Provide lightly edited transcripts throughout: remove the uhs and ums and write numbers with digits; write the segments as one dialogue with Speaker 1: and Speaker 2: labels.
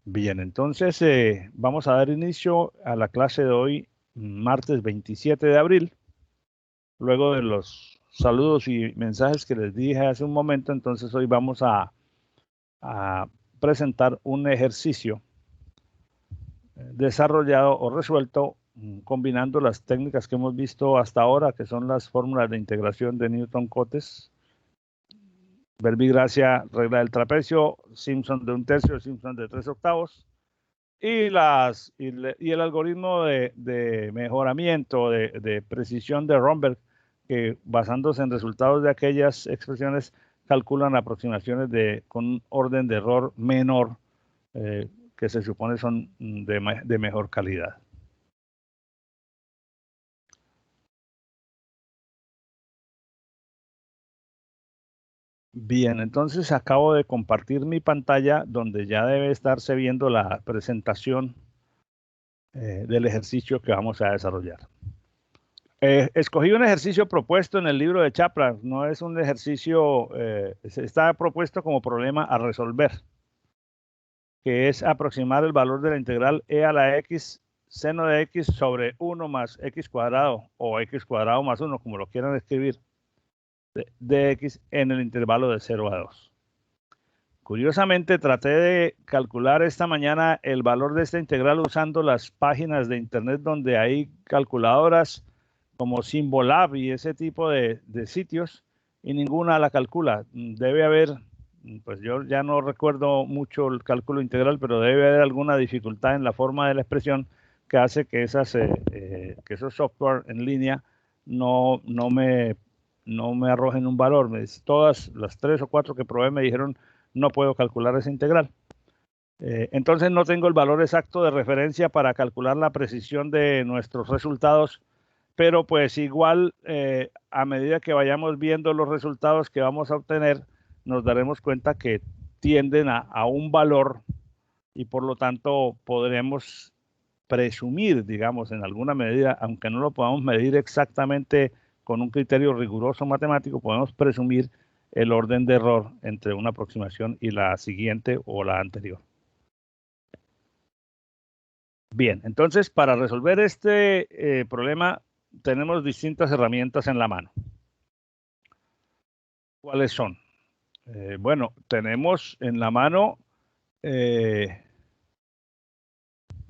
Speaker 1: Bien, entonces vamos a dar inicio a la clase de hoy, martes 27 de abril. Luego de los saludos y mensajes que les dije hace un momento, entonces hoy vamos a presentar un ejercicio desarrollado o resuelto combinando las técnicas que hemos visto hasta ahora, que son las fórmulas de integración de Newton-Cotes, verbigracia, regla del trapecio, Simpson de un tercio, Simpson de 3/8, y el algoritmo de mejoramiento de precisión de Romberg, que basándose en resultados de aquellas expresiones calculan aproximaciones con un orden de error menor, que se supone son de mejor calidad. Bien, entonces acabo de compartir mi pantalla donde ya debe estarse viendo la presentación del ejercicio que vamos a desarrollar. Escogí un ejercicio propuesto en el libro de Chapman, no es un ejercicio, está propuesto como problema a resolver, que es aproximar el valor de la integral e a la x seno de x sobre 1 más x cuadrado o x cuadrado más 1, como lo quieran escribir, de x en el intervalo de 0 a 2. Curiosamente, traté de calcular esta mañana el valor de esta integral usando las páginas de internet donde hay calculadoras como Symbolab y ese tipo de sitios, y ninguna la calcula. Debe haber, pues yo ya no recuerdo mucho el cálculo integral, pero debe haber alguna dificultad en la forma de la expresión que hace que que esos software en línea no me arrojen un valor. Todas las 3 o 4 que probé me dijeron no puedo calcular esa integral. Entonces no tengo el valor exacto de referencia para calcular la precisión de nuestros resultados, pero pues igual a medida que vayamos viendo los resultados que vamos a obtener, nos daremos cuenta que tienden a un valor y por lo tanto podremos presumir, digamos, en alguna medida, aunque no lo podamos medir exactamente con un criterio riguroso matemático, podemos presumir el orden de error entre una aproximación y la siguiente o la anterior. Bien, entonces para resolver este problema tenemos distintas herramientas en la mano. ¿Cuáles son? Bueno, tenemos en la mano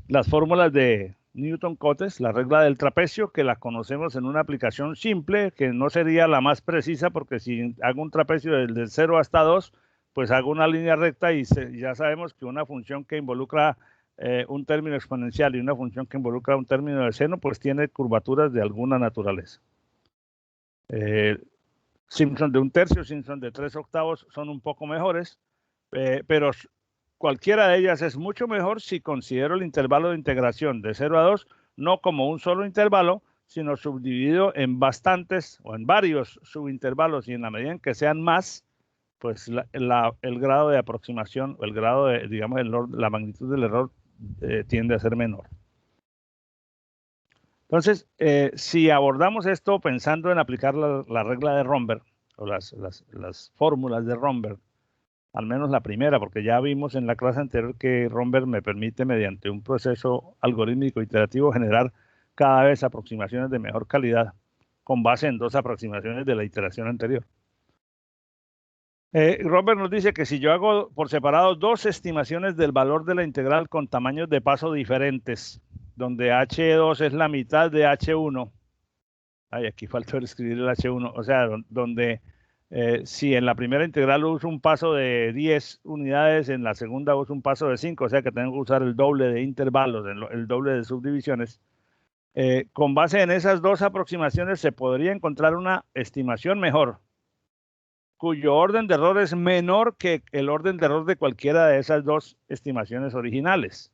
Speaker 1: las fórmulas de Newton-Cotes, la regla del trapecio, que la conocemos en una aplicación simple, que no sería la más precisa, porque si hago un trapecio del 0 hasta 2, pues hago una línea recta y ya sabemos que una función que involucra un término exponencial y una función que involucra un término de seno, pues tiene curvaturas de alguna naturaleza. Simpson de un tercio, Simpson de 3/8 son un poco mejores, pero cualquiera de ellas es mucho mejor si considero el intervalo de integración de 0 a 2 no como un solo intervalo, sino subdividido en bastantes o en varios subintervalos, y en la medida en que sean más, pues el grado de aproximación o el grado de, digamos, la magnitud del error tiende a ser menor. Entonces, si abordamos esto pensando en aplicar la regla de Romberg o las fórmulas de Romberg, al menos la primera, porque ya vimos en la clase anterior que Romberg me permite, mediante un proceso algorítmico iterativo, generar cada vez aproximaciones de mejor calidad con base en 2 aproximaciones de la iteración anterior. Romberg nos dice que si yo hago por separado 2 estimaciones del valor de la integral con tamaños de paso diferentes, donde H2 es la mitad de H1, aquí faltó escribir el H1, o sea, donde si en la primera integral uso un paso de 10 unidades, en la segunda uso un paso de 5, o sea que tengo que usar el doble de intervalos, el doble de subdivisiones. Con base en esas 2 aproximaciones se podría encontrar una estimación mejor, cuyo orden de error es menor que el orden de error de cualquiera de esas 2 estimaciones originales.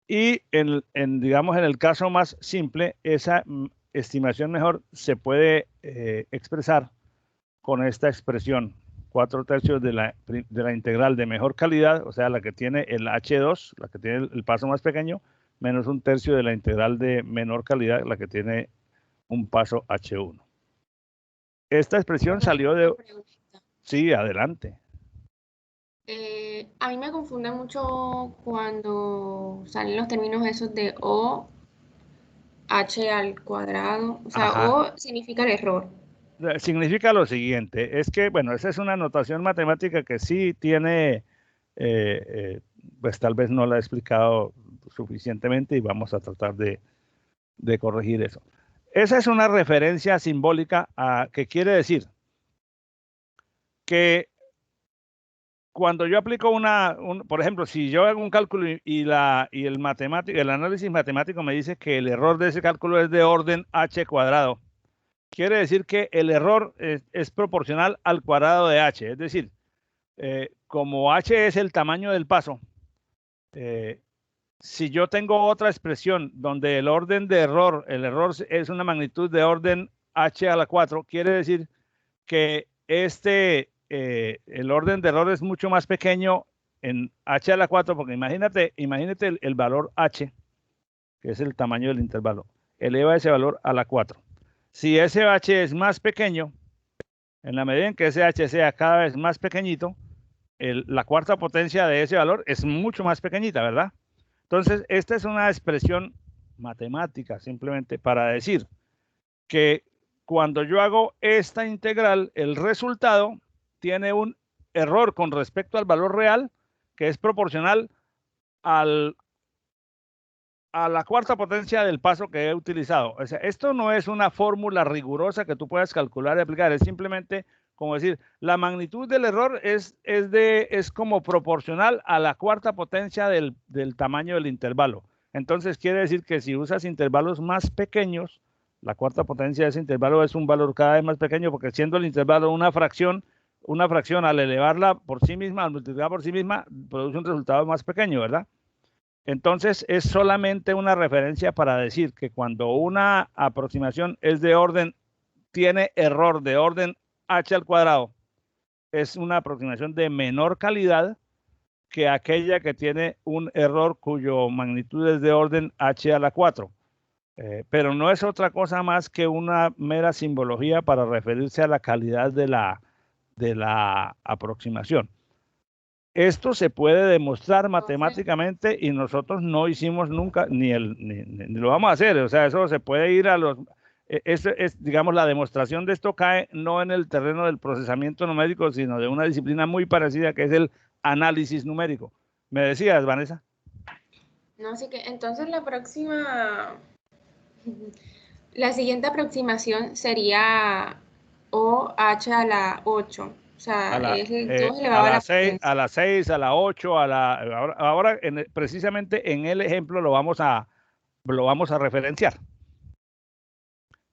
Speaker 1: Y digamos, en el caso más simple, esa estimación mejor se puede expresar con esta expresión: 4/3 de la integral de mejor calidad, o sea, la que tiene el H2, la que tiene el paso más pequeño, menos 1/3 de la integral de menor calidad, la que tiene un paso H1. Esta expresión salió de... Sí, adelante.
Speaker 2: A mí me confunde mucho cuando salen los términos esos de O, H al cuadrado. O sea,
Speaker 1: Ajá.
Speaker 2: O significa el error.
Speaker 1: Significa lo siguiente, es que, bueno, esa es una notación matemática que sí tiene, pues tal vez no la he explicado suficientemente y vamos a tratar de corregir eso. Esa es una referencia simbólica a que quiere decir que cuando yo aplico por ejemplo, si yo hago un cálculo y el análisis matemático me dice que el error de ese cálculo es de orden h cuadrado, quiere decir que el error es proporcional al cuadrado de h, es decir, como h es el tamaño del paso, eh, si yo tengo otra expresión donde el orden de error, el error es una magnitud de orden h a la 4, quiere decir que el orden de error es mucho más pequeño en h a la 4, porque imagínate el valor h, que es el tamaño del intervalo, eleva ese valor a la 4. Si ese h es más pequeño, en la medida en que ese h sea cada vez más pequeñito, la cuarta potencia de ese valor es mucho más pequeñita, ¿verdad? Entonces, esta es una expresión matemática simplemente para decir que cuando yo hago esta integral, el resultado tiene un error con respecto al valor real que es proporcional al, a la cuarta potencia del paso que he utilizado. O sea, esto no es una fórmula rigurosa que tú puedas calcular y aplicar, es simplemente como decir, la magnitud del error es como proporcional a la cuarta potencia del tamaño del intervalo. Entonces quiere decir que si usas intervalos más pequeños, la cuarta potencia de ese intervalo es un valor cada vez más pequeño, porque siendo el intervalo una fracción al elevarla por sí misma, al multiplicar por sí misma, produce un resultado más pequeño, ¿verdad? Entonces es solamente una referencia para decir que cuando una aproximación es de orden, tiene error de orden h al cuadrado, es una aproximación de menor calidad que aquella que tiene un error cuyo magnitud es de orden h a la 4. Pero no es otra cosa más que una mera simbología para referirse a la calidad de la aproximación. Esto se puede demostrar
Speaker 2: Entonces,
Speaker 1: matemáticamente y nosotros no hicimos nunca, ni lo vamos a hacer. O sea, eso se puede ir a los... digamos, la demostración de esto cae no en el terreno del procesamiento numérico, sino de una disciplina muy parecida que es el análisis numérico. ¿Me decías, Vanessa?
Speaker 2: no, así que entonces la siguiente aproximación sería O H a la 8. O sea, es el 2
Speaker 1: A
Speaker 2: elevado a la
Speaker 1: las 6,
Speaker 2: potencia.
Speaker 1: 6, a la 8, ahora precisamente en el ejemplo lo vamos a referenciar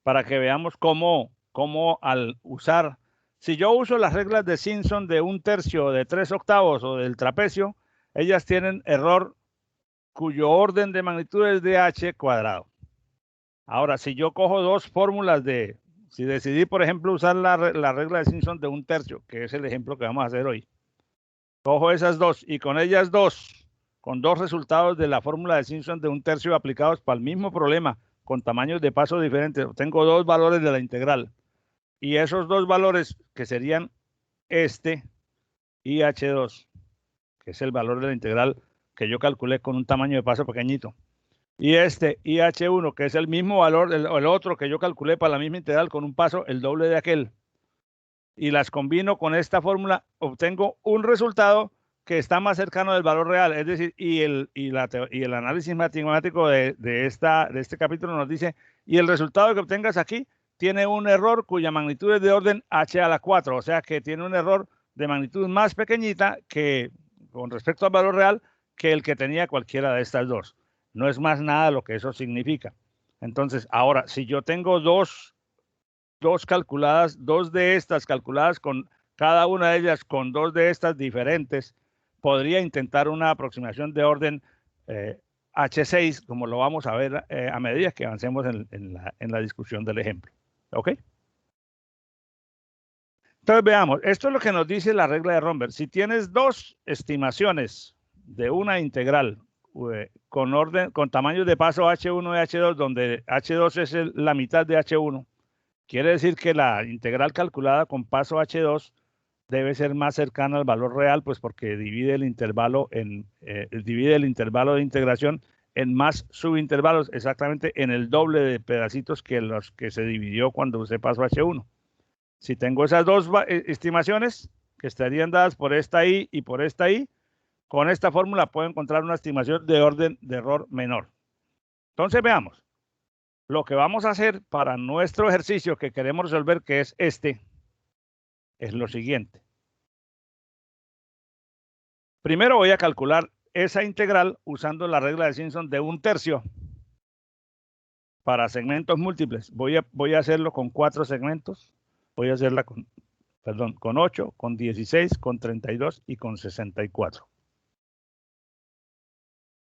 Speaker 1: para que veamos cómo al usar, si yo uso las reglas de Simpson de 1/3, de 3/8 o del trapecio, ellas tienen error cuyo orden de magnitud es de h cuadrado. Ahora, si yo cojo dos fórmulas si decidí, por ejemplo, usar la regla de Simpson de 1/3, que es el ejemplo que vamos a hacer hoy, cojo esas dos y con ellas dos, con dos resultados de la fórmula de Simpson de 1/3 aplicados para el mismo problema, con tamaños de paso diferentes, tengo dos valores de la integral. Y esos dos valores que serían este y H2, que es el valor de la integral que yo calculé con un tamaño de paso pequeñito, y este IH1, que es el mismo valor, el otro que yo calculé para la misma integral con un paso el doble de aquel, y las combino con esta fórmula, obtengo un resultado que está más cercano del valor real. Es decir, y el análisis matemático de este capítulo nos dice, y el resultado que obtengas aquí tiene un error cuya magnitud es de orden h a la 4, o sea que tiene un error de magnitud más pequeñita que con respecto al valor real que el que tenía cualquiera de estas dos. No es más nada lo que eso significa. Entonces, ahora, si yo tengo dos de estas calculadas con cada una de ellas con dos de estas diferentes, podría intentar una aproximación de orden H6, como lo vamos a ver a medida que avancemos en la discusión del ejemplo. ¿Ok? Entonces veamos, esto es lo que nos dice la regla de Romberg. Si tienes dos estimaciones de una integral con tamaños de paso H1 y H2, donde H2 es la mitad de H1, quiere decir que la integral calculada con paso H2 debe ser más cercana al valor real, pues porque divide el intervalo de integración en más subintervalos, exactamente en el doble de pedacitos que los que se dividió cuando usted pasó H1. Si tengo esas dos estimaciones, que estarían dadas por esta I y por esta I, con esta fórmula puedo encontrar una estimación de orden de error menor. Entonces veamos. Lo que vamos a hacer para nuestro ejercicio que queremos resolver, que es este, es lo siguiente. Primero voy a calcular esa integral usando la regla de Simpson de 1/3 para segmentos múltiples. Voy a hacerlo con 4 segmentos. Voy a hacerla con 8, con 16, con 32 y con 64.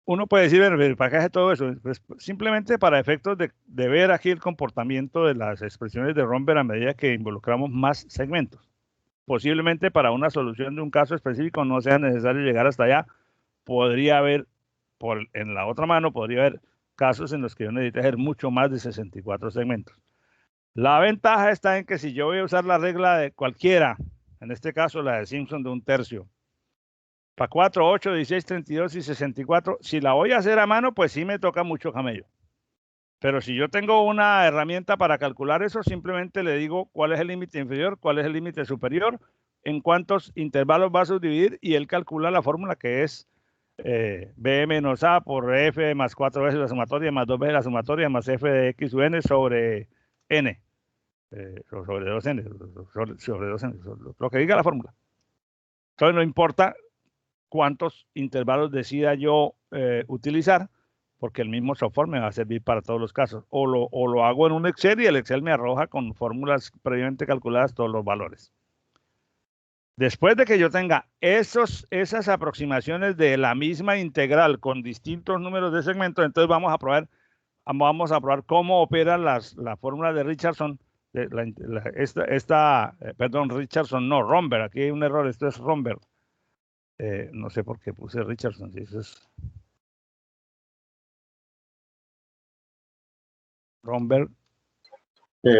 Speaker 1: Uno puede decir, ¿para qué hace todo eso? Pues simplemente para efectos de ver aquí el comportamiento de las expresiones de Romberg a medida que involucramos más segmentos. Posiblemente para una solución de un caso específico no sea necesario llegar hasta allá. Podría haber, en la otra mano, podría haber casos en los que yo necesite hacer mucho más de 64 segmentos. La ventaja está en que si yo voy a usar la regla de cualquiera, en este caso la de Simpson de 1/3, para 4, 8, 16, 32 y 64, si la voy a hacer a mano, pues sí me toca mucho camello. Pero si yo tengo una herramienta para calcular eso, simplemente le digo cuál es el límite inferior, cuál es el límite superior, en cuántos intervalos va a subdividir y él calcula la fórmula que es B menos A por F más 4 veces la sumatoria más 2 veces la sumatoria más F de X sub N sobre N. Sobre 2N, sobre 2N, lo que diga la fórmula. Entonces no importa cuántos intervalos decida yo utilizar, porque el mismo software me va a servir para todos los casos. O lo hago en un Excel y el Excel me arroja con fórmulas previamente calculadas todos los valores. Después de que yo tenga esas aproximaciones de la misma integral con distintos números de segmentos, entonces vamos a probar cómo operan las fórmulas de Richardson. Perdón, Richardson, no, Romberg. Aquí hay un error, esto es Romberg. No sé por qué puse Richardson. Si eso es Romberg.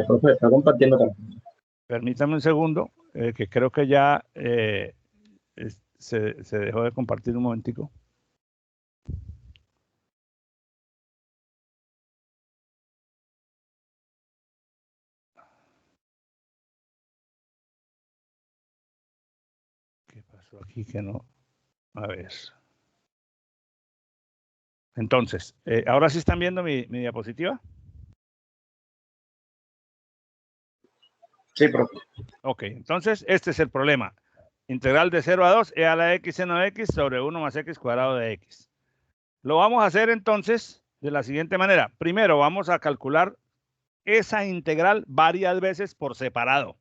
Speaker 3: Profe, está compartiendo también.
Speaker 1: Permítame un segundo, que creo que ya se dejó de compartir un momentico. ¿Qué pasó aquí que no? A ver. Entonces, ¿ahora sí están viendo mi diapositiva?
Speaker 3: Sí, profe.
Speaker 1: Ok, entonces este es el problema. Integral de 0 a 2 e a la x seno de x sobre 1 más x cuadrado de x. Lo vamos a hacer entonces de la siguiente manera. Primero vamos a calcular esa integral varias veces por separado,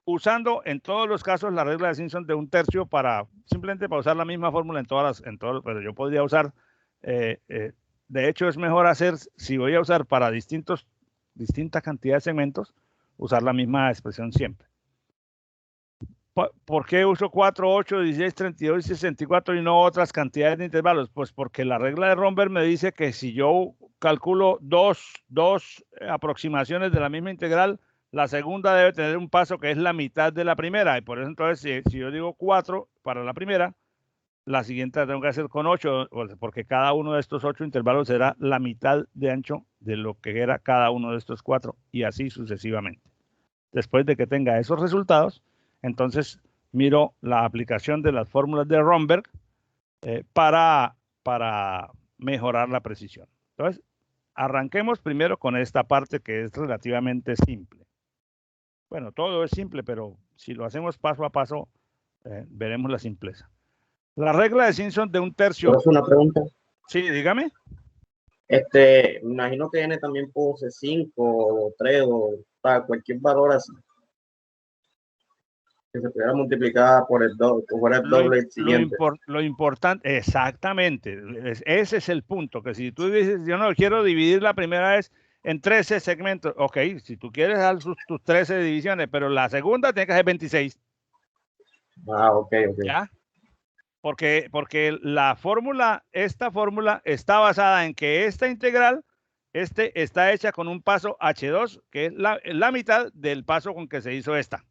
Speaker 1: usando en todos los casos la regla de Simpson de 1/3 simplemente para usar la misma fórmula en todos, pero yo podría usar, de hecho es mejor hacer, si voy a usar para distinta cantidad de segmentos, usar la misma expresión siempre. ¿Por qué uso 4, 8, 16, 32 y 64 y no otras cantidades de intervalos? Pues porque la regla de Romberg me dice que si yo calculo dos aproximaciones de la misma integral, la segunda debe tener un paso que es la mitad de la primera. Y por eso entonces, si yo digo 4 para la primera, la siguiente la tengo que hacer con 8, porque cada uno de estos 8 intervalos será la mitad de ancho de lo que era cada uno de estos 4 y así sucesivamente. Después de que tenga esos resultados, entonces miro la aplicación de las fórmulas de Romberg para mejorar la precisión. Entonces, arranquemos primero con esta parte que es relativamente simple. Bueno, todo es simple, pero si lo hacemos paso a paso, veremos la simpleza. La regla de Simpson de 1/3.
Speaker 3: ¿Puedo hacer una pregunta?
Speaker 1: Sí, dígame.
Speaker 3: Me imagino que N también puede ser 5 o 3 o cualquier valor así. Que se pudiera multiplicar por el doble siguiente.
Speaker 1: Lo importante, exactamente, ese es el punto, que si tú dices, yo no quiero dividir la primera vez en 13 segmentos, ok, si tú quieres dar tus 13 divisiones, pero la segunda tiene que ser 26.
Speaker 3: Ah, ok.
Speaker 1: ¿Ya? Porque esta fórmula está basada en que esta integral está hecha con un paso H2, que es la mitad del paso con que se hizo esta.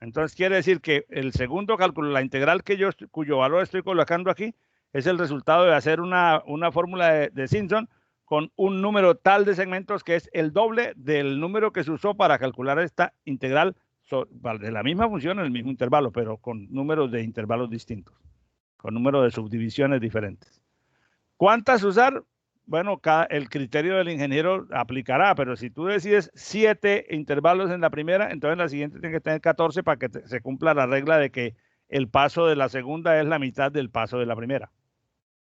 Speaker 1: Entonces quiere decir que el segundo cálculo, la integral cuyo valor estoy colocando aquí, es el resultado de hacer una fórmula de Simpson con un número tal de segmentos que es el doble del número que se usó para calcular esta integral de la misma función en el mismo intervalo, pero con números de intervalos distintos, con número de subdivisiones diferentes. ¿Cuántas usar? Bueno, el criterio del ingeniero aplicará, pero si tú decides 7 intervalos en la primera, entonces la siguiente tiene que tener 14 para que se cumpla la regla de que el paso de la segunda es la mitad del paso de la primera.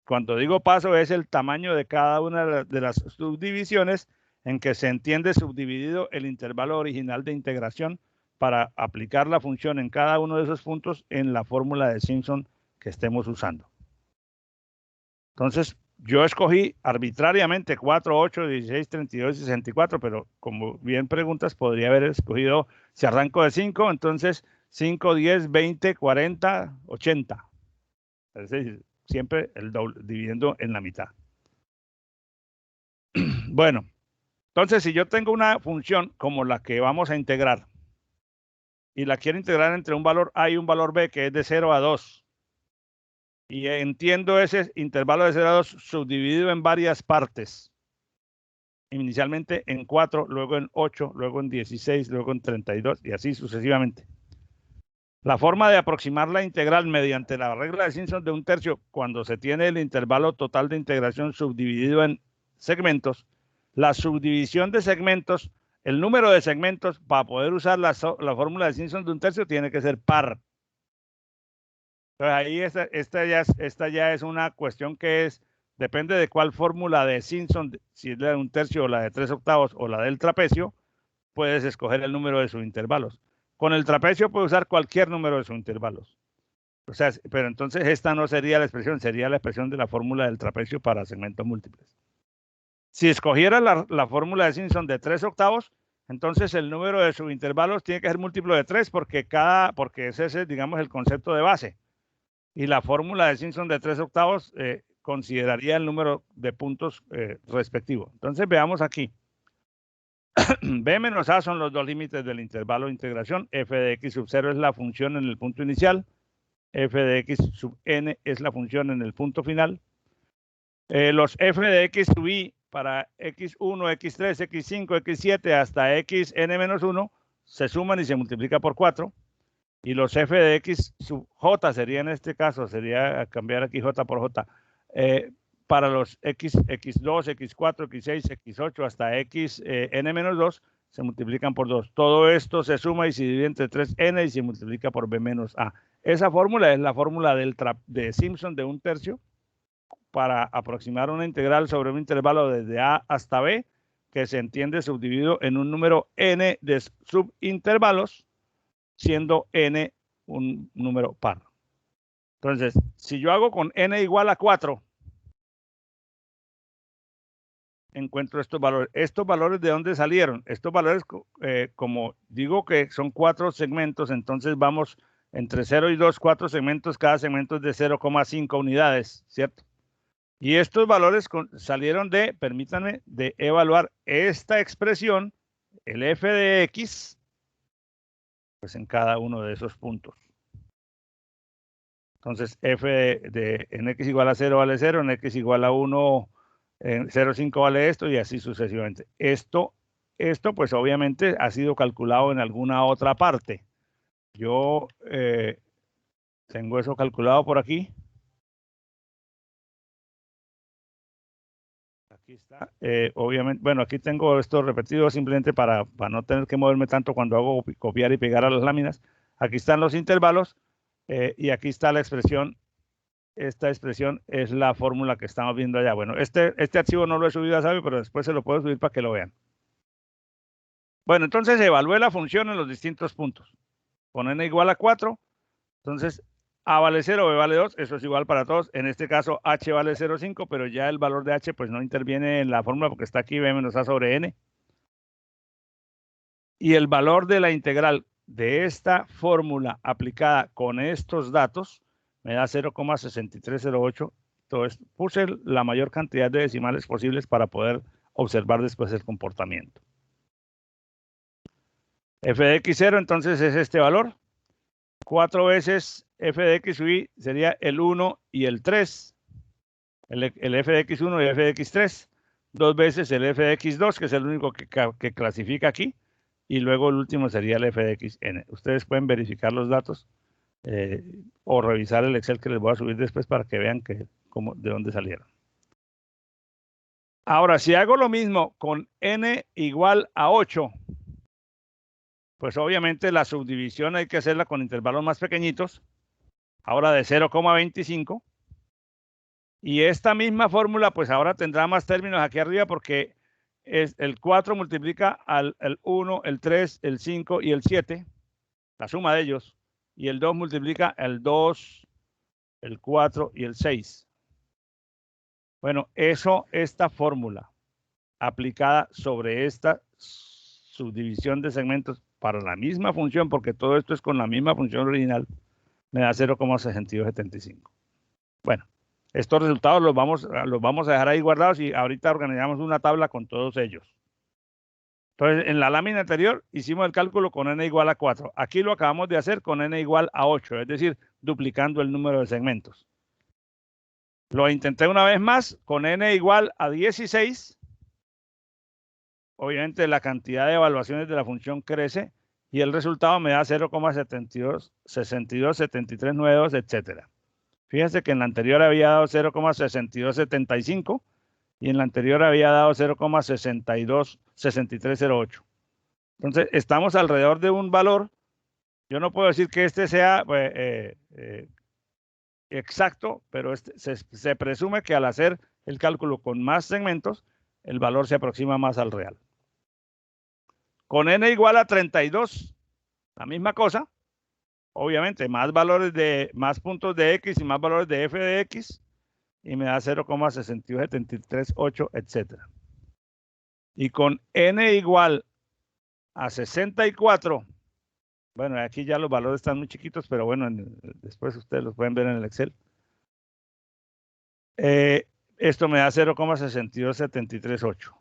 Speaker 1: Cuando digo paso es el tamaño de cada una de las subdivisiones en que se entiende subdividido el intervalo original de integración para aplicar la función en cada uno de esos puntos en la fórmula de Simpson que estemos usando. Entonces, yo escogí arbitrariamente 4, 8, 16, 32 y 64, pero como bien preguntas, podría haber escogido, si arranco de 5, entonces 5, 10, 20, 40, 80. Es decir, siempre el doble, dividiendo en la mitad. Bueno, entonces si yo tengo una función como la que vamos a integrar y la quiero integrar entre un valor A y un valor B que es de 0 a 2, y entiendo ese intervalo de 0 a 2 subdividido en varias partes, inicialmente en 4, luego en 8, luego en 16, luego en 32 y así sucesivamente. La forma de aproximar la integral mediante la regla de Simpson de 1/3 cuando se tiene el intervalo total de integración subdividido en segmentos, la subdivisión de segmentos, el número de segmentos para poder usar la fórmula de Simpson de 1/3 tiene que ser par. Entonces ahí esta ya es una cuestión que depende de cuál fórmula de Simpson, si es la de 1/3 o la de 3/8 o la del trapecio, puedes escoger el número de subintervalos. Con el trapecio puedes usar cualquier número de subintervalos. O sea, pero entonces esta no sería la expresión, sería la expresión de la fórmula del trapecio para segmentos múltiples. Si escogiera la fórmula de Simpson de 3/8, entonces el número de subintervalos tiene que ser múltiplo de 3 porque ese es, digamos, el concepto de base. Y la fórmula de Simpson de 3/8 consideraría el número de puntos respectivo. Entonces veamos aquí. B menos A son los dos límites del intervalo de integración. F de x sub 0 es la función en el punto inicial. F de x sub n es la función en el punto final. Los f de x sub i para x1, x3, x5, x7 hasta xn-1 se suman y se multiplica por 4. Y los f de x sub j sería en este caso, sería cambiar aquí j por j. Para los x2, x4, x6, x8 hasta xn-2 se multiplican por 2. Todo esto se suma y se divide entre 3n y se multiplica por b menos a. Esa fórmula es la fórmula de Simpson de 1/3 para aproximar una integral sobre un intervalo desde a hasta b que se entiende subdividido en un número n de subintervalos, siendo n un número par. Entonces, si yo hago con n igual a 4, encuentro estos valores. ¿Estos valores de dónde salieron? Estos valores, como digo que son 4 segmentos, entonces vamos entre 0 y 2, 4 segmentos, cada segmento es de 0,5 unidades, ¿cierto? Y estos valores salieron permítanme, de evaluar esta expresión, el f de x, pues en cada uno de esos puntos. Entonces, f en x igual a 0 vale 0, en x igual a 1, en 0,5 vale esto y así sucesivamente. Esto pues obviamente ha sido calculado en alguna otra parte. Yo tengo eso calculado por aquí. Aquí está. Obviamente, bueno, aquí tengo esto repetido simplemente para no tener que moverme tanto cuando hago copiar y pegar a las láminas. Aquí están los intervalos y aquí está la expresión. Esta expresión es la fórmula que estamos viendo allá. Bueno, este archivo no lo he subido a Sabio, pero después se lo puedo subir para que lo vean. Bueno, entonces evalué la función en los distintos puntos. Con n igual a 4, entonces a vale 0, b vale 2, eso es igual para todos. En este caso h vale 0,5, pero ya el valor de h pues no interviene en la fórmula porque está aquí b menos a sobre n. Y el valor de la integral de esta fórmula aplicada con estos datos me da 0,6308. Entonces puse la mayor cantidad de decimales posibles para poder observar después el comportamiento. F de x0 entonces es este valor. 4 veces f de x sub i sería el 1 y el 3. El f de x1 y el f de x3. 2 veces el f de x2, que es el único que clasifica aquí. Y luego el último sería el f de xn. Ustedes pueden verificar los datos o revisar el Excel que les voy a subir después para que vean de dónde salieron. Ahora, si hago lo mismo con n igual a 8, pues obviamente la subdivisión hay que hacerla con intervalos más pequeñitos, ahora de 0,25. Y esta misma fórmula, pues ahora tendrá más términos aquí arriba porque el 4 multiplica al 1, el 3, el 5 y el 7, la suma de ellos. Y el 2 multiplica el 2, el 4 y el 6. Bueno, esta fórmula aplicada sobre esta subdivisión de segmentos para la misma función, porque todo esto es con la misma función original, me da 0,6275. Bueno, estos resultados los vamos a dejar ahí guardados y ahorita organizamos una tabla con todos ellos. Entonces, en la lámina anterior hicimos el cálculo con n igual a 4. Aquí lo acabamos de hacer con n igual a 8, es decir, duplicando el número de segmentos. Lo intenté una vez más con n igual a 16. Obviamente la cantidad de evaluaciones de la función crece y el resultado me da 0,72, 62, 73, 92, etc. Fíjense que en la anterior había dado 0,6275 y en la anterior había dado 0,62, 6308. Entonces, estamos alrededor de un valor. Yo no puedo decir que este sea exacto, pero se presume que al hacer el cálculo con más segmentos, el valor se aproxima más al real. Con n igual a 32, la misma cosa. Obviamente, más puntos de x y más valores de f de x, y me da 0,61738, etc. Y con n igual a 64, bueno, aquí ya los valores están muy chiquitos, pero bueno, después ustedes los pueden ver en el Excel. Esto me da 0,62738.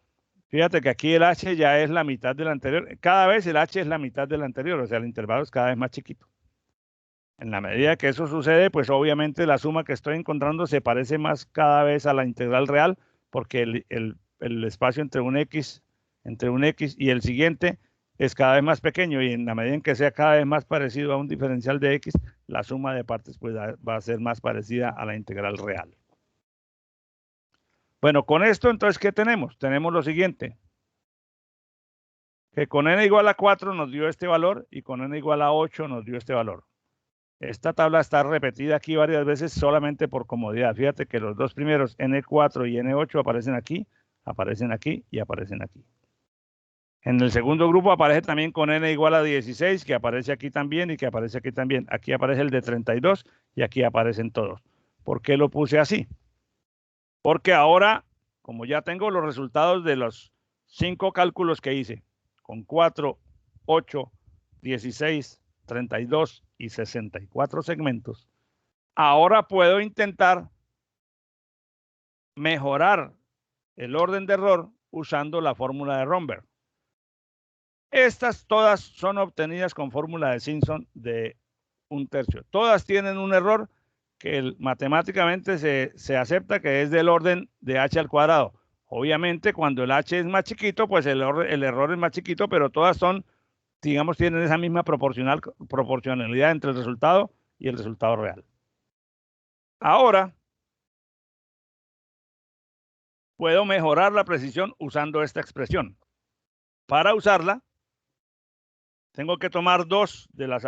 Speaker 1: Fíjate que aquí el h ya es la mitad del anterior. Cada vez el h es la mitad del anterior, o sea, el intervalo es cada vez más chiquito. En la medida que eso sucede, pues obviamente la suma que estoy encontrando se parece más cada vez a la integral real, porque el espacio entre un x y el siguiente es cada vez más pequeño, y en la medida en que sea cada vez más parecido a un diferencial de x, la suma de partes pues va a ser más parecida a la integral real. Bueno, con esto entonces, ¿qué tenemos? Tenemos lo siguiente, que con n igual a 4 nos dio este valor y con n igual a 8 nos dio este valor. Esta tabla está repetida aquí varias veces solamente por comodidad. Fíjate que los dos primeros, N4 y N8, aparecen aquí y aparecen aquí. En el segundo grupo aparece también con N igual a 16, que aparece aquí también y que aparece aquí también. Aquí aparece el de 32 y aquí aparecen todos. ¿Por qué lo puse así? Porque ahora, como ya tengo los resultados de los 5 cálculos que hice, con 4, 8, 16, 32 y 64 segmentos, ahora puedo intentar mejorar el orden de error usando la fórmula de Romberg. Estas todas son obtenidas con fórmula de Simpson de 1/3. Todas tienen un error que matemáticamente se acepta que es del orden de h al cuadrado. Obviamente, cuando el h es más chiquito, pues el error es más chiquito, pero todas son, digamos, tienen esa misma proporcionalidad entre el resultado y el resultado real. Ahora, puedo mejorar la precisión usando esta expresión. Para usarla, tengo que tomar dos de las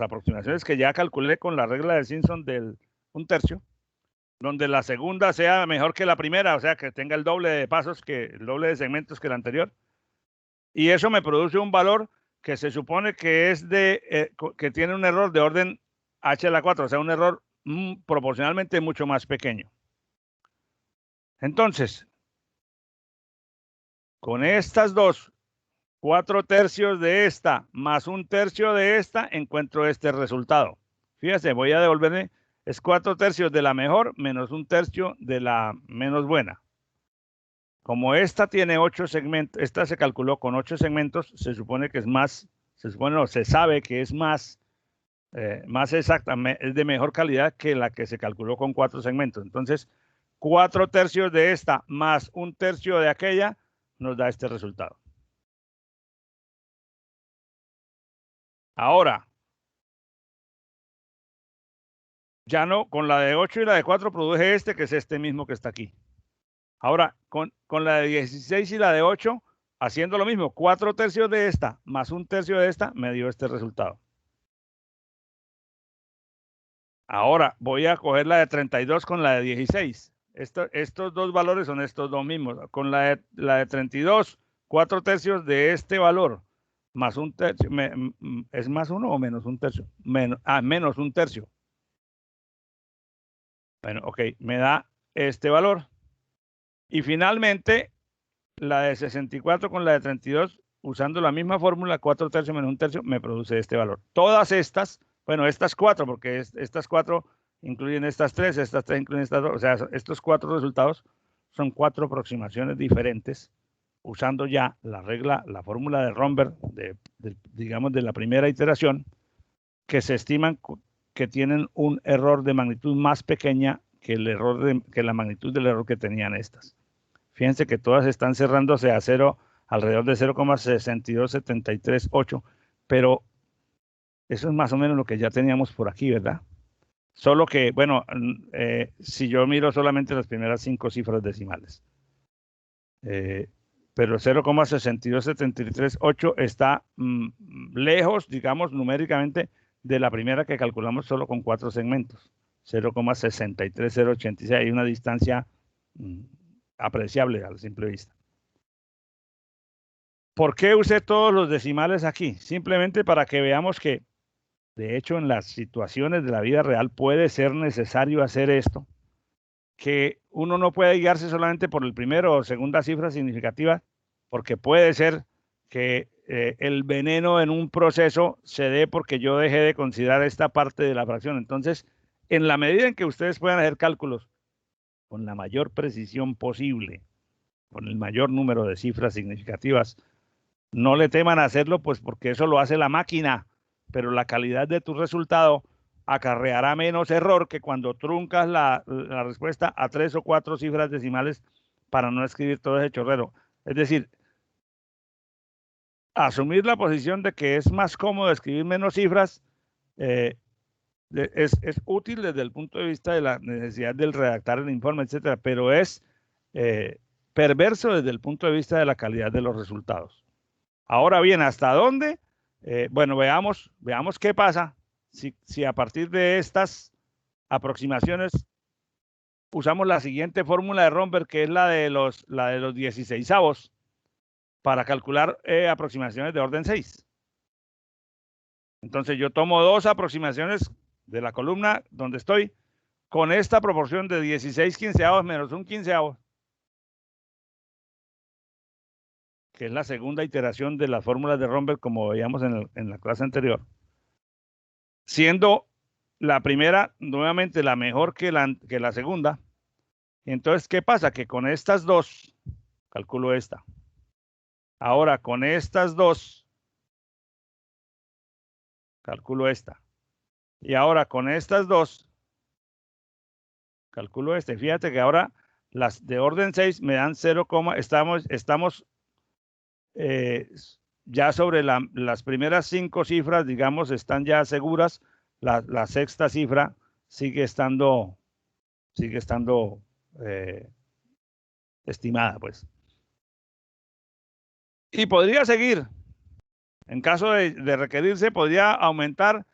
Speaker 1: aproximaciones que ya calculé con la regla de Simpson del 1/3, donde la segunda sea mejor que la primera, o sea, que tenga el doble de pasos, el doble de segmentos que la anterior. Y eso me produce un valor que se supone que es que tiene un error de orden h a la 4, o sea, un error proporcionalmente mucho más pequeño. Entonces, con estas dos, 4/3 de esta más 1/3 de esta, encuentro este resultado. Fíjense, voy a devolverme, es 4/3 de la mejor menos 1/3 de la menos buena. Como esta tiene 8 segmentos, esta se calculó con 8 segmentos, se supone que es más se supone, no, se sabe que es más exacta, es de mejor calidad que la que se calculó con 4 segmentos. Entonces, 4/3 de esta más 1/3 de aquella nos da este resultado. Ahora, ya no, con la de 8 y la de 4 produje este, que es este mismo que está aquí. Ahora, con la de 16 y la de 8, haciendo lo mismo, 4/3 de esta más 1/3 de esta, me dio este resultado. Ahora voy a coger la de 32 con la de 16. Estos dos valores son estos dos mismos. Con la de 32, 4/3 de este valor más 1/3. ¿Es más 1 o menos 1/3? Menos 1/3. Bueno, ok, me da este valor. Y finalmente, la de 64 con la de 32, usando la misma fórmula, 4/3 menos 1/3, me produce este valor. Todas estas, bueno, estas 4, porque estas 4 incluyen estas 3 incluyen estas 2, o sea, estos 4 resultados son 4 aproximaciones diferentes, usando ya la regla, la fórmula de Romberg, digamos, de la primera iteración, que se estiman que tienen un error de magnitud más pequeña que la magnitud del error que tenían estas. Fíjense que todas están cerrándose a 0, alrededor de 0,62738, pero eso es más o menos lo que ya teníamos por aquí, ¿verdad? Solo que, bueno, si yo miro solamente las primeras 5 cifras decimales. Pero 0,62738 está lejos, digamos, numéricamente, de la primera que calculamos solo con 4 segmentos. 0,63086. Hay una distancia apreciable a simple vista. ¿Por qué usé todos los decimales aquí? Simplemente para que veamos que, de hecho, en las situaciones de la vida real puede ser necesario hacer esto, que uno no puede guiarse solamente por el primero o segunda cifra significativa, porque puede ser que el veneno en un proceso se dé porque yo dejé de considerar esta parte de la fracción. Entonces, en la medida en que ustedes puedan hacer cálculos con la mayor precisión posible, con el mayor número de cifras significativas, no le teman a hacerlo, pues porque eso lo hace la máquina, pero la calidad de tu resultado acarreará menos error que cuando truncas la respuesta a 3 o 4 cifras decimales para no escribir todo ese chorrero. Es decir, asumir la posición de que es más cómodo escribir menos cifras es útil desde el punto de vista de la necesidad del redactar el informe, etcétera, pero es perverso desde el punto de vista de la calidad de los resultados. Ahora bien, ¿hasta dónde? Bueno, veamos qué pasa si a partir de estas aproximaciones usamos la siguiente fórmula de Romberg, que es la de los 16avos, para calcular aproximaciones de orden 6. Entonces yo tomo 2 aproximaciones de la columna donde estoy con esta proporción de 16 quinceavos menos 1 quinceavo, que es la segunda iteración de las fórmulas de Romberg, como veíamos en la clase anterior, siendo la primera nuevamente la mejor que la segunda. Entonces, ¿qué pasa? Que con estas dos, calculo esta. Ahora, con estas dos, calculo esta. Y ahora, con estas dos, calculo este. Fíjate que ahora las de orden 6 me dan 0, estamos ya sobre las primeras 5 cifras, digamos, están ya seguras. La sexta cifra sigue estando estimada, pues. Y podría seguir. En caso de requerirse, podría aumentar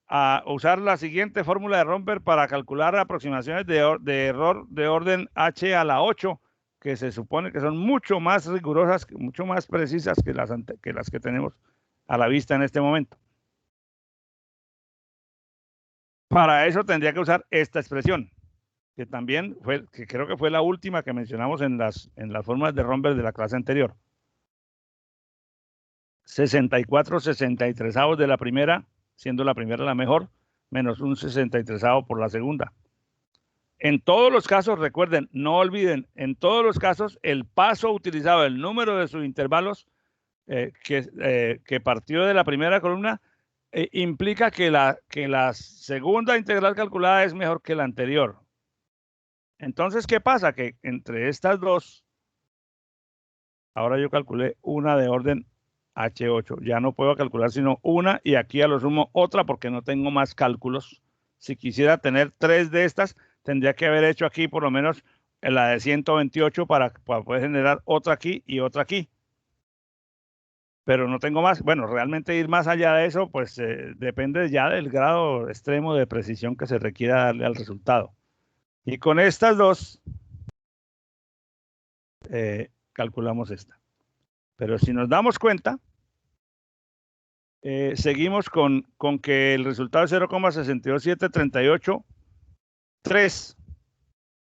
Speaker 1: a usar la siguiente fórmula de Romberg para calcular aproximaciones de error de orden H a la 8, que se supone que son mucho más rigurosas, mucho más precisas que las que tenemos a la vista en este momento. Para eso tendría que usar esta expresión, que también que creo que fue la última que mencionamos en las fórmulas de Romberg de la clase anterior. 64/63avos de la primera, siendo la primera la mejor, menos un 63avo por la segunda. En todos los casos, recuerden, no olviden, en todos los casos, el paso utilizado, el número de sus intervalos, que partió de la primera columna, implica que la segunda integral calculada es mejor que la anterior. Entonces, ¿qué pasa? Que entre estas dos, ahora yo calculé una de orden H8. Ya no puedo calcular sino una y aquí a lo sumo otra porque no tengo más cálculos. Si quisiera tener 3 de estas, tendría que haber hecho aquí por lo menos la de 128 para poder generar otra aquí y otra aquí. Pero no tengo más. Bueno, realmente ir más allá de eso, pues depende ya del grado extremo de precisión que se requiera darle al resultado. Y con estas dos, calculamos esta. Pero si nos damos cuenta, seguimos con que el resultado es 0,62738,3.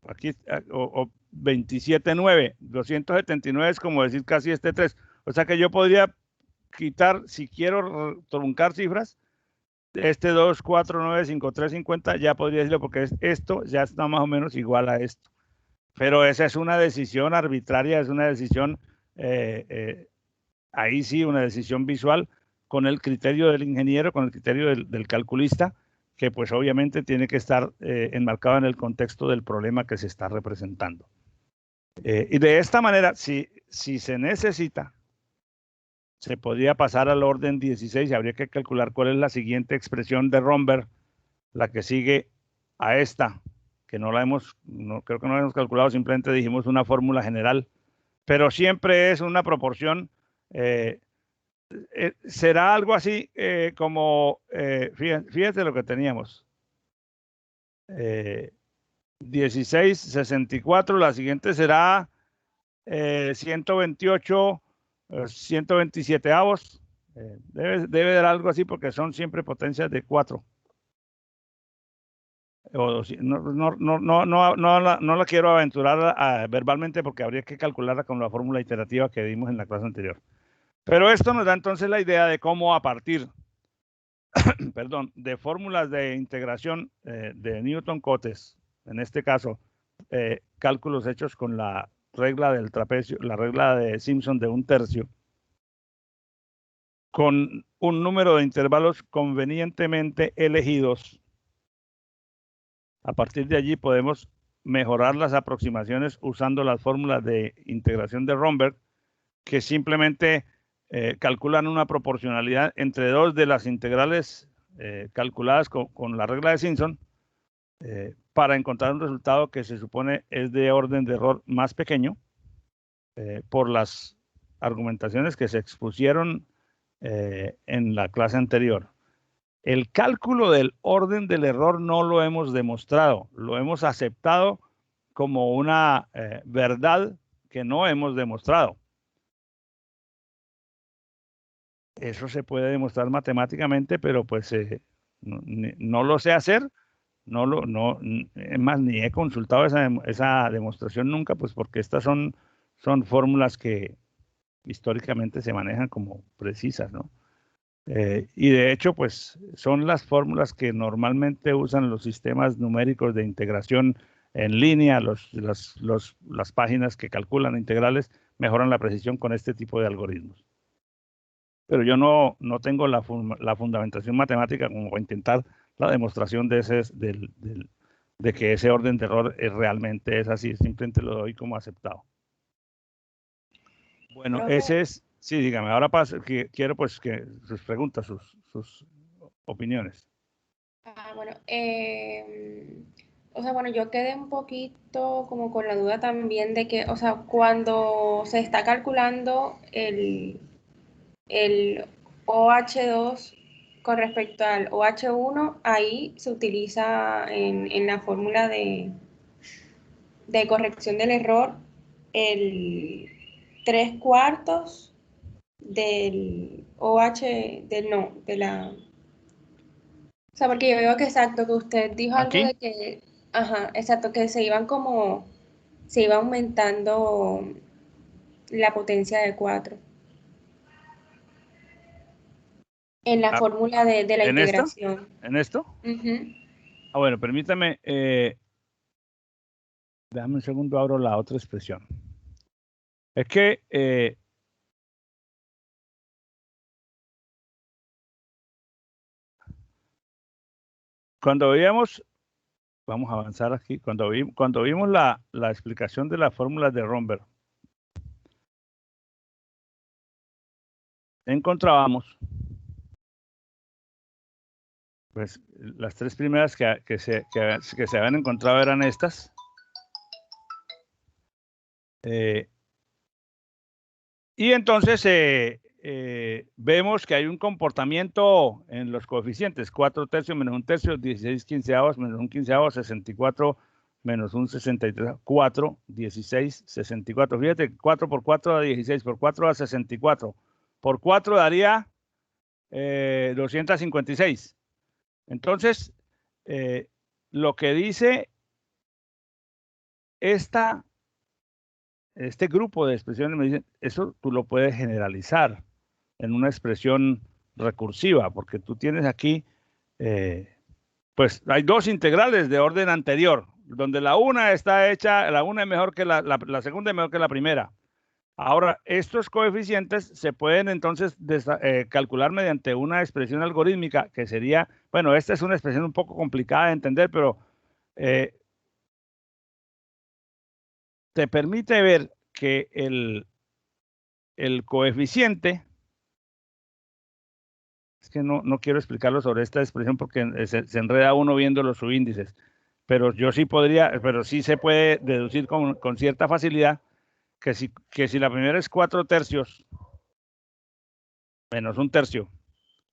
Speaker 1: Aquí, o 27,9. 279 es como decir casi este 3. O sea que yo podría quitar, si quiero truncar cifras, este 2, 4, 9, 5, 3, 50, ya podría decirlo porque esto ya está más o menos igual a esto. Pero esa es una decisión arbitraria, es una decisión, ahí sí, una decisión visual con el criterio del ingeniero, con el criterio del calculista, que pues obviamente tiene que estar enmarcado en el contexto del problema que se está representando. Y de esta manera, si se necesita, se podría pasar al orden 16 y habría que calcular cuál es la siguiente expresión de Romberg, la que sigue a esta, que no creo que no la hemos calculado, simplemente dijimos una fórmula general, pero siempre es una proporción, será algo así como, fíjate lo que teníamos, 16, 64, la siguiente será 128, 127 avos, debe dar algo así porque son siempre potencias de 4. No la quiero aventurar verbalmente porque habría que calcularla con la fórmula iterativa que vimos en la clase anterior. Pero esto nos da entonces la idea de cómo a partir perdón, de fórmulas de integración de Newton-Cotes, en este caso, cálculos hechos con la regla del trapecio, la regla de Simpson de 1/3, con un número de intervalos convenientemente elegidos. A partir de allí podemos mejorar las aproximaciones usando las fórmulas de integración de Romberg, que simplemente calculan una proporcionalidad entre dos de las integrales calculadas con la regla de Simpson para encontrar un resultado que se supone es de orden de error más pequeño por las argumentaciones que se expusieron en la clase anterior. El cálculo del orden del error no lo hemos demostrado, lo hemos aceptado como una verdad que no hemos demostrado. Eso se puede demostrar matemáticamente, pero pues no lo sé hacer, es más, ni he consultado esa demostración nunca, pues porque estas son fórmulas que históricamente se manejan como precisas, ¿no? Y de hecho, pues son las fórmulas que normalmente usan los sistemas numéricos de integración en línea, las páginas que calculan integrales mejoran la precisión con este tipo de algoritmos. Pero yo no tengo la fundamentación matemática como para intentar la demostración de que ese orden de error realmente es así, simplemente lo doy como aceptado. Bueno, ese es, sí, dígame, ahora quiero pues que sus preguntas, sus opiniones.
Speaker 2: Bueno, o sea, bueno, yo quedé un poquito como con la duda también de que, o sea, cuando se está calculando el OH2 con respecto al OH1, ahí se utiliza en la fórmula de corrección del error el 3/4 del OH, de la... O sea, porque yo veo que exacto, que usted dijo algo
Speaker 1: ¿Aquí?
Speaker 2: de que, ajá, exacto, que se iba aumentando la potencia de 4 en la fórmula de la
Speaker 1: ¿En esto?
Speaker 2: integración.
Speaker 1: ¿En esto? Bueno, permítame, déjame un segundo, abro la otra expresión. Es que cuando veíamos, vamos a avanzar aquí, cuando vimos la explicación de las fórmulas de Romberg, encontrábamos pues las tres primeras que se habían encontrado eran estas. Y entonces vemos que hay un comportamiento en los coeficientes: 4 tercios menos 1 tercio, 16 quinceavos menos 1 quinceavo, 64 menos 1 63, 4, 16, 64. Fíjate, 4 por 4 da 16, por 4 da 64, por 4 daría 256. Entonces, lo que dice este grupo de expresiones, me dicen, eso tú lo puedes generalizar en una expresión recursiva, porque tú tienes aquí, pues hay dos integrales de orden anterior, donde la una está hecha, la una es mejor que la segunda es mejor que la primera. Ahora, estos coeficientes se pueden entonces calcular mediante una expresión algorítmica que sería, bueno, esta es una expresión un poco complicada de entender, pero te permite ver que el coeficiente, es que no quiero explicarlo sobre esta expresión porque se enreda uno viendo los subíndices, pero yo sí podría, pero sí se puede deducir con cierta facilidad que si la primera es 4 tercios menos 1 tercio,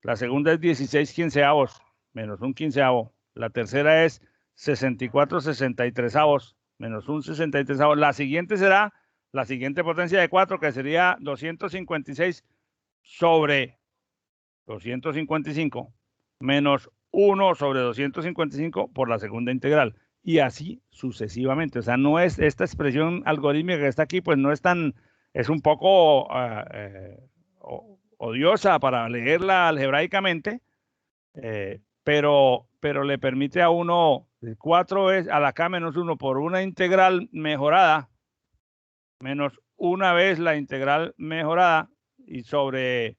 Speaker 1: la segunda es 16 quinceavos menos 1 quinceavo, la tercera es 64 63avos menos 1 63avo, la siguiente será la siguiente potencia de 4, que sería 256 sobre 255 menos 1 sobre 255 por la segunda integral, y así sucesivamente. O sea, no es esta expresión algorítmica que está aquí, pues no es tan, es un poco odiosa para leerla algebraicamente, pero le permite a uno, 4 es a la k menos 1 por una integral mejorada, menos una vez la integral mejorada, y sobre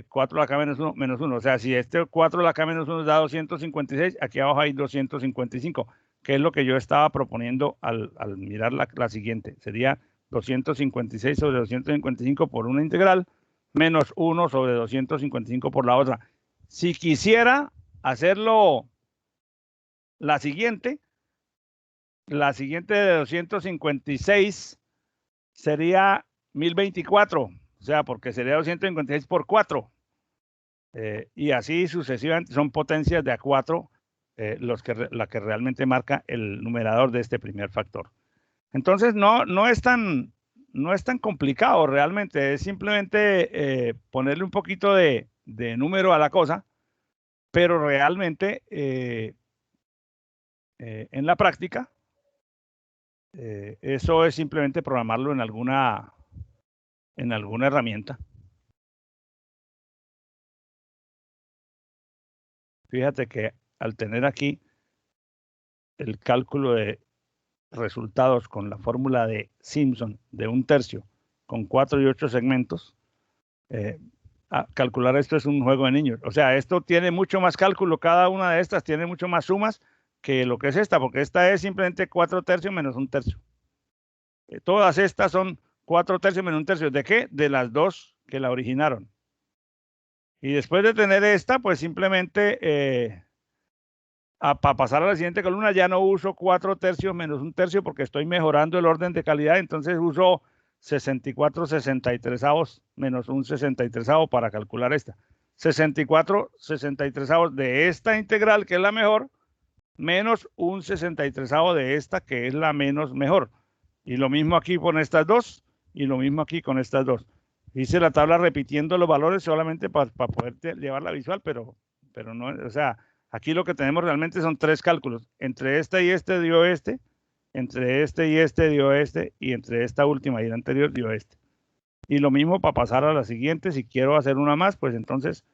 Speaker 1: 4 a la k menos 1. O sea, si este 4 a la k menos 1 da 256, aquí abajo hay 255, que es lo que yo estaba proponiendo al mirar la siguiente. Sería 256 sobre 255 por una integral, menos 1 sobre 255 por la otra. Si quisiera hacerlo la siguiente de 256 sería 1024, o sea, porque sería 256 por 4. Y así sucesivamente, son potencias de A4 la que realmente marca el numerador de este primer factor. Entonces, no es tan complicado realmente, es simplemente ponerle un poquito de número a la cosa, pero realmente en la práctica, eso es simplemente programarlo en alguna herramienta. Fíjate que al tener aquí el cálculo de resultados con la fórmula de Simpson de 1 tercio con 4 y 8 segmentos, calcular esto es un juego de niños. O sea, esto tiene mucho más cálculo, cada una de estas tiene mucho más sumas que lo que es esta, porque esta es simplemente 4 tercios menos 1 tercio. Todas estas son 4 tercios menos 1 tercio. ¿De qué? De las dos que la originaron. Y después de tener esta, pues simplemente para pasar a la siguiente columna ya no uso 4 tercios menos 1 tercio porque estoy mejorando el orden de calidad, entonces uso 64 63avos menos 1 63avo para calcular esta. 64 63avos de esta integral, que es la mejor, menos 1 63avo de esta, que es la menos mejor. Y lo mismo aquí con estas dos, y lo mismo aquí con estas dos. Hice la tabla repitiendo los valores solamente para poder llevarla visual, pero no, o sea, aquí lo que tenemos realmente son tres cálculos. Entre este y este dio este, entre este y este dio este, y entre esta última y la anterior dio este. Y lo mismo para pasar a la siguiente, si quiero hacer una más, pues entonces,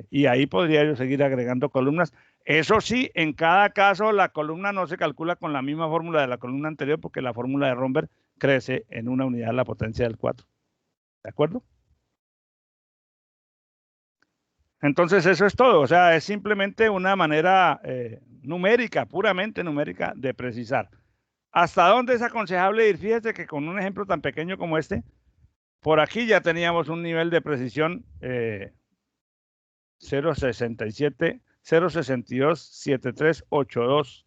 Speaker 1: y ahí podría yo seguir agregando columnas. Eso sí, en cada caso la columna no se calcula con la misma fórmula de la columna anterior, porque la fórmula de Romberg crece en una unidad de la potencia del 4. ¿De acuerdo? Entonces eso es todo, o sea, es simplemente una manera numérica, puramente numérica de precisar. ¿Hasta dónde es aconsejable ir? Fíjese que con un ejemplo tan pequeño como este, por aquí ya teníamos un nivel de precisión 0.67, 0.627382,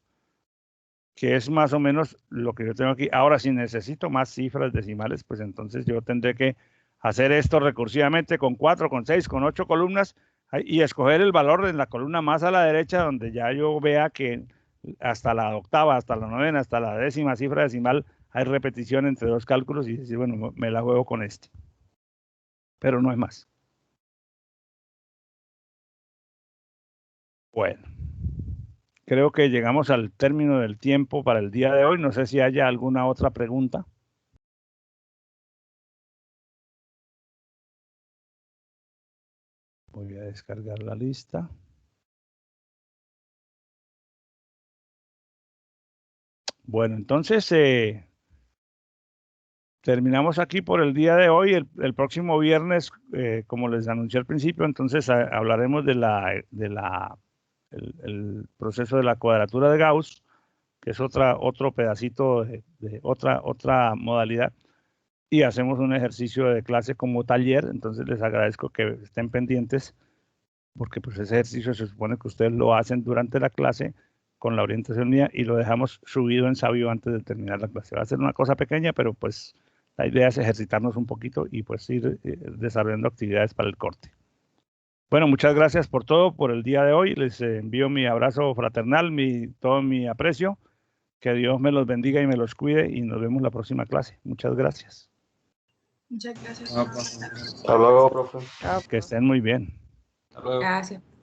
Speaker 1: que es más o menos lo que yo tengo aquí. Ahora, si necesito más cifras decimales, pues entonces yo tendré que hacer esto recursivamente con 4, con 6, con 8 columnas y escoger el valor en la columna más a la derecha, donde ya yo vea que hasta la octava, hasta la novena, hasta la décima cifra decimal hay repetición entre dos cálculos y decir, bueno, me la juego con este. Pero no es más. Bueno, creo que llegamos al término del tiempo para el día de hoy. No sé si haya alguna otra pregunta. Voy a descargar la lista. Bueno, entonces terminamos aquí por el día de hoy. El próximo viernes, como les anuncié al principio, entonces hablaremos de el proceso de la cuadratura de Gauss, que es otro pedacito de otra modalidad. Y hacemos un ejercicio de clase como taller. Entonces les agradezco que estén pendientes, porque pues ese ejercicio se supone que ustedes lo hacen durante la clase con la orientación mía y lo dejamos subido en Sabio antes de terminar la clase. Va a ser una cosa pequeña, pero pues la idea es ejercitarnos un poquito y pues ir desarrollando actividades para el corte. Bueno, muchas gracias por todo, por el día de hoy. Les envío mi abrazo fraternal, todo mi aprecio. Que Dios me los bendiga y me los cuide y nos vemos la próxima clase. Muchas gracias.
Speaker 2: Muchas gracias.
Speaker 3: Hasta luego, profe.
Speaker 1: Que estén muy bien.
Speaker 4: Hasta luego.
Speaker 2: Gracias.